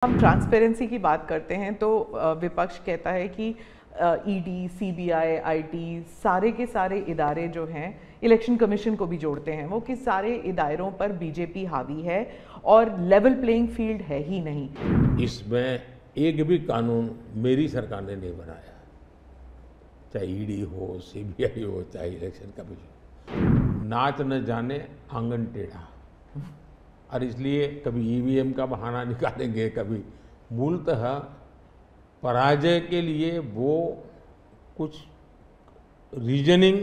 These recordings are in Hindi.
हम ट्रांसपेरेंसी की बात करते हैं तो विपक्ष कहता है कि ईडी, सीबीआई, आईटी सारे के सारे इदारे जो हैं इलेक्शन कमीशन को भी जोड़ते हैं, वो कि सारे इदारों पर बीजेपी हावी है और लेवल प्लेइंग फील्ड है ही नहीं। इसमें एक भी कानून मेरी सरकार ने नहीं बनाया, चाहे ईडी हो, सीबीआई हो, चाहे इलेक्शन कमीशन। नाच न जाने आंगन टेढ़ा, और इसलिए कभी ईवीएम का बहाना निकालेंगे, कभी मूलतः पराजय के लिए वो कुछ रीजनिंग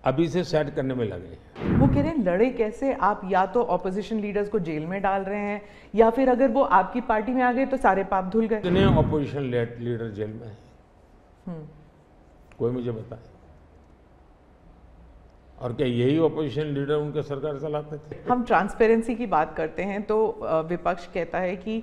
अभी से सेट करने में लगे हैं। वो कह रहे हैं लड़े कैसे आप, या तो ऑपोजिशन लीडर्स को जेल में डाल रहे हैं या फिर अगर वो आपकी पार्टी में आ गए तो सारे पाप धुल गए। कितने ऑपोजिशन लीडर जेल में हैं? कोई मुझे बताए। और क्या यही ऑपोजिशन लीडर उनके सरकार चलाते थे? हम ट्रांसपेरेंसी की बात करते हैं तो विपक्ष कहता है कि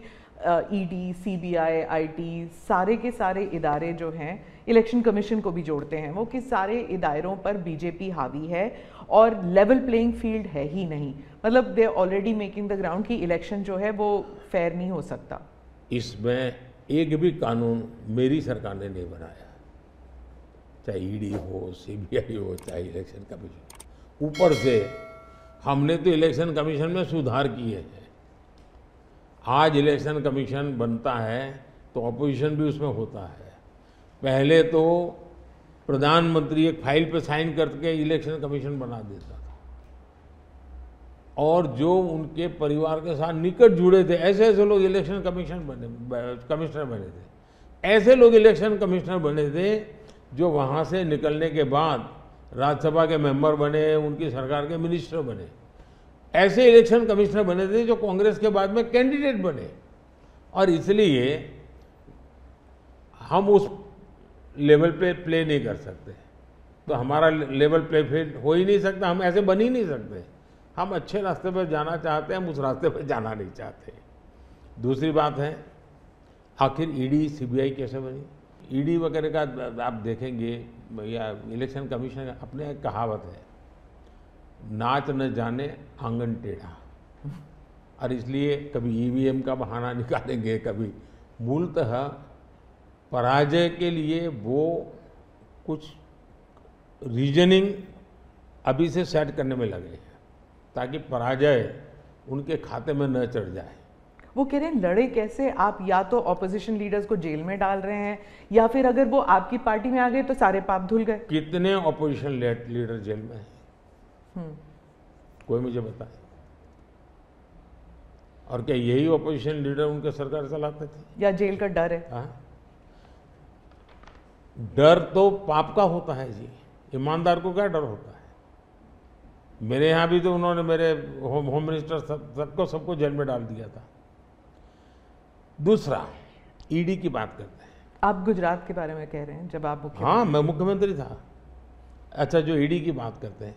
ईडी, सीबीआई, आईटी सारे के सारे इदारे जो हैं इलेक्शन कमीशन को भी जोड़ते हैं, वो कि सारे इदारों पर बीजेपी हावी है और लेवल प्लेइंग फील्ड है ही नहीं। मतलब they already making the ground कि इलेक्शन जो है वो फेयर नहीं हो सकता। इसमें एक भी कानून मेरी सरकार ने नहीं बनाया, चाहे ईडी हो, सीबीआई हो, चाहे इलेक्शन कमीशन। ऊपर से हमने तो इलेक्शन कमीशन में सुधार किए हैं। आज इलेक्शन कमीशन बनता है तो ऑपोजिशन भी उसमें होता है। पहले तो प्रधानमंत्री एक फाइल पे साइन करके इलेक्शन कमीशन बना देता था, और जो उनके परिवार के साथ निकट जुड़े थे ऐसे ऐसे लोग इलेक्शन कमिश्नर बने थे। ऐसे लोग इलेक्शन कमिश्नर बने थे जो वहाँ से निकलने के बाद राज्यसभा के मेंबर बने, उनकी सरकार के मिनिस्टर बने। ऐसे इलेक्शन कमिश्नर बने थे जो कांग्रेस के बाद में कैंडिडेट बने। और इसलिए हम उस लेवल पे प्ले नहीं कर सकते, तो हमारा लेवल प्ले फील्ड हो ही नहीं सकता, हम ऐसे बन ही नहीं सकते। हम अच्छे रास्ते पर जाना चाहते हैं, हम उस रास्ते पर जाना नहीं चाहते। दूसरी बात है, आखिर ईडी, सीबीआई कैसे बनी? ईडी वगैरह का आप देखेंगे या इलेक्शन कमीशन का अपने एक कहावत है, नाच न जाने आंगन टेढ़ा, और इसलिए कभी ईवीएम का बहाना निकालेंगे, कभी मूलतः पराजय के लिए वो कुछ रीजनिंग अभी से सेट करने में लगे हैं ताकि पराजय उनके खाते में न चढ़ जाए। वो कह रहे हैं लड़े कैसे आप, या तो ऑपोजिशन लीडर्स को जेल में डाल रहे हैं या फिर अगर वो आपकी पार्टी में आ गए तो सारे पाप धुल गए। कितने ऑपोजिशन लीडर जेल में हैं? कोई मुझे बताए। और क्या यही ऑपोजिशन लीडर उनके सरकार चलाते थे? या जेल का डर है? हाँ? डर तो पाप का होता है जी, ईमानदार को क्या डर होता है? मेरे यहां भी तो उन्होंने मेरे होम मिनिस्टर सबको जेल में डाल दिया था। दूसरा, ईडी की बात करते हैं। आप गुजरात के बारे में कह रहे हैं जब आप मुख्यमंत्री? हाँ, मैं मुख्यमंत्री था। अच्छा, जो ईडी की बात करते हैं,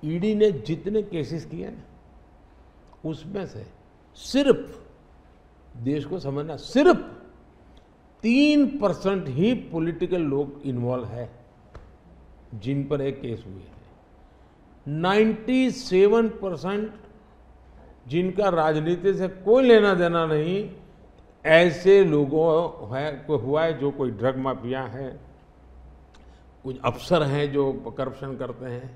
ईडी ने जितने केसेस किए ना, उसमें से सिर्फ, देश को समझना, सिर्फ 3% ही पॉलिटिकल लोग इन्वॉल्व है जिन पर एक केस हुए हैं। 97% जिनका राजनीति से कोई लेना देना नहीं, ऐसे लोगों है कोई हुआ है जो कोई ड्रग माफिया है, कुछ अफसर हैं जो करप्शन करते हैं,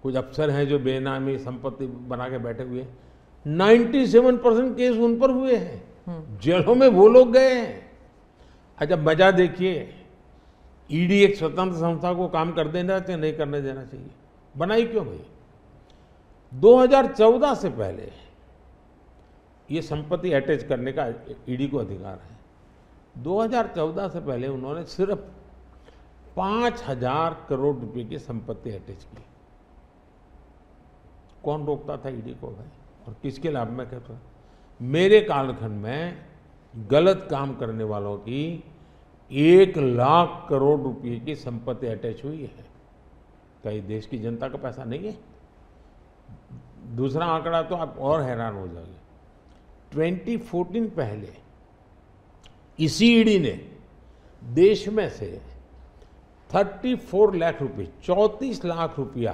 कुछ अफसर हैं जो बेनामी संपत्ति बना के बैठे हुए हैं। 97% केस उन पर हुए हैं, जेलों में वो लोग गए हैं। अच्छा, मजा देखिए, ईडी एक स्वतंत्र संस्था को काम कर देना चाहिए, नहीं करने देना चाहिए? बनाई क्यों भाई? 2014 से पहले ये संपत्ति अटैच करने का ईडी को अधिकार है। 2014 से पहले उन्होंने सिर्फ 5,000 करोड़ रुपए की संपत्ति अटैच की। कौन रोकता था ईडी को भाई? और किसके लाभ में कहता? मेरे कालखंड में गलत काम करने वालों की 1 लाख करोड़ रुपए की संपत्ति अटैच हुई है। क्या ये देश की जनता का पैसा नहीं है? दूसरा आंकड़ा तो आप और हैरान हो जाओगे। 2014 पहले इसी ईडी ने देश में से 34 लाख रुपए, 34 लाख रुपया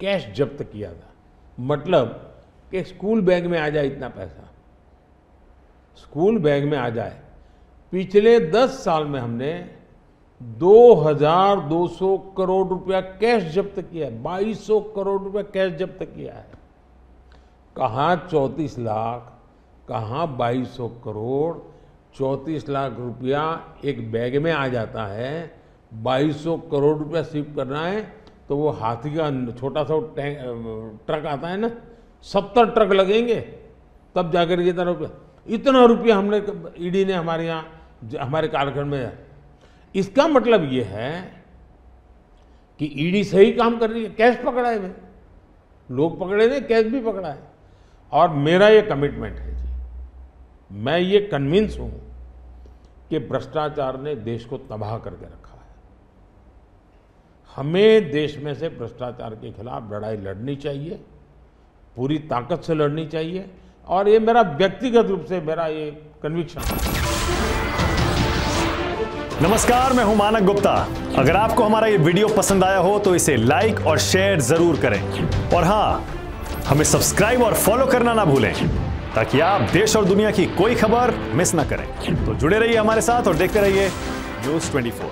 कैश जब्त किया था। मतलब कि स्कूल बैग में आ जाए इतना पैसा। स्कूल बैग में आ जाए। पिछले 10 साल में हमने 2200 करोड़ रुपया कैश जब्त किया है, 2200 करोड़ रुपया कैश जब्त किया है। कहाँ 34 लाख, कहाँ 2200 करोड़, 34 लाख रुपया एक बैग में आ जाता है। 2200 करोड़ रुपया सीव करना है तो वो हाथी का छोटा सा ट्रक आता है ना, 70 ट्रक लगेंगे तब जाकर इतना रुपया हमने ईडी ने हमारे यहाँ हमारे कार्यक्रम में। इसका मतलब ये है कि ईडी सही काम कर रही है। कैश पकड़ा है भाई, लोग पकड़े नहीं, कैश भी पकड़ा है। और मेरा ये कमिटमेंट है जी, मैं ये कन्विंस हूं कि भ्रष्टाचार ने देश को तबाह करके रखा है। हमें देश में से भ्रष्टाचार के खिलाफ लड़ाई लड़नी चाहिए, पूरी ताकत से लड़नी चाहिए, और ये मेरा व्यक्तिगत रूप से मेरा ये कन्विक्शन है। नमस्कार, मैं हूं मानक गुप्ता। अगर आपको हमारा ये वीडियो पसंद आया हो तो इसे लाइक और शेयर जरूर करें, और हां, हमें सब्सक्राइब और फॉलो करना ना भूलें ताकि आप देश और दुनिया की कोई खबर मिस ना करें। तो जुड़े रहिए हमारे साथ और देखते रहिए News 24।